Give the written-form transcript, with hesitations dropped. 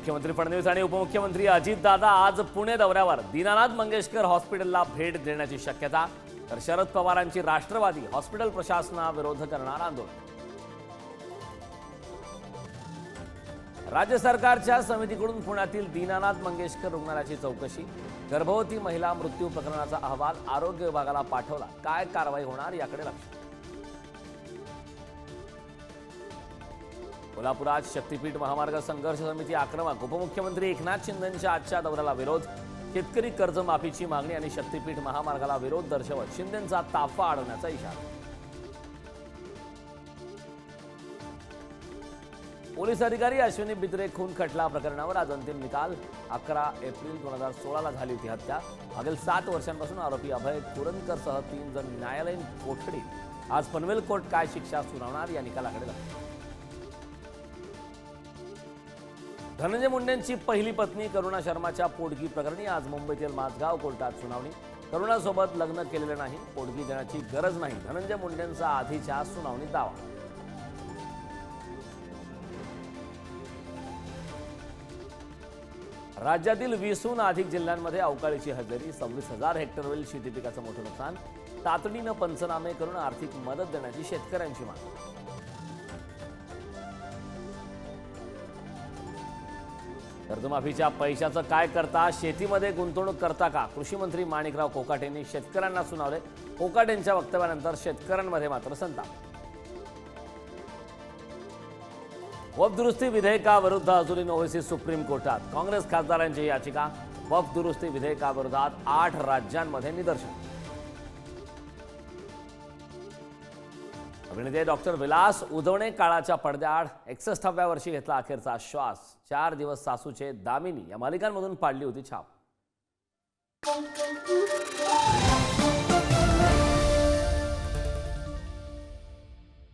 मुख्यमंत्री फडणवीस आणि उपमुख्यमंत्री अजितदादा आज पुणे दौऱ्यावर. दीनानाथ मंगेशकर हॉस्पिटलला भेट देण्याची शक्यता. तर शरद पवारांची राष्ट्रवादी हॉस्पिटल प्रशासनाविरोध करणार आंदोलन. राज्य सरकारच्या समितीकडून पुण्यातील दीनानाथ मंगेशकर रुग्णालयाची चौकशी. गर्भवती महिला मृत्यू प्रकरणाचा अहवाल आरोग्य विभागाला पाठवला. काय कारवाई होणार याकडे लक्ष. कोल्हापुरात शक्तीपीठ महामार्ग संघर्ष समिती आक्रमक. उपमुख्यमंत्री एकनाथ शिंदेंच्या आजच्या दौऱ्याला विरोध. शेतकरी कर्जमाफीची मागणी आणि शक्तीपीठ महामार्गाला विरोध दर्शवत शिंदेंचा ताफा अडवण्याचा इशारा. पोलीस अधिकारी अश्विनी बिद्रे खून खटला प्रकरणावर आज अंतिम निकाल. 11 एप्रिल 2016 झाली होती हत्या. मागील 7 वर्षांपासून आरोपी अभय कुरनकरसह 3 जण न्यायालयीन कोठडीत. आज पनवेल कोर्ट काय शिक्षा सुनावणार या निकालाकडे लक्ष. धनंजय मुंडेंची पहिली पत्नी करुणा शर्माच्या पोटगी प्रकरणी आज मुंबईतील माझगाव कोर्टात सुनावणी. करुणासोबत लग्न केलेले नाही, पोटगी देण्याची गरज नाही, धनंजय मुंडेंचा आधीच्या सुनावणीत दावा. राज्यातील 20हून अधिक जिल्ह्यांमध्ये अवकाळीची हजेरी. 26,000 हेक्टर होईल शेतीपिकाचं मोठं नुकसान. तातडीनं पंचनामे करून आर्थिक मदत देण्याची शेतकऱ्यांची मागणी. कर्जमाफीच्या पैशाचं काय करता, शेतीमध्ये गुंतवणूक करता का, कृषी मंत्री माणिकराव कोकाटेंनी शेतकऱ्यांना सुनावले. कोकाटेंच्या वक्तव्यानंतर शेतकऱ्यांमध्ये मात्र संताप. वक्फ दुरुस्ती विधेयकाविरुद्ध अजूनही ओवेसी सुप्रीम कोर्टात. काँग्रेस खासदारांची याचिका. वक्फ दुरुस्ती विधेयकाविरोधात 8 राज्यांमध्ये निदर्शन. अभिनेते डॉक्टर विलास उदवणे काळाच्या पडद्याआड. 61व्या वर्षी घेतला अखेरचा श्वास. 4 दिवस सासूचे दामिनी या मालिकांमधून पाडली होती छाप.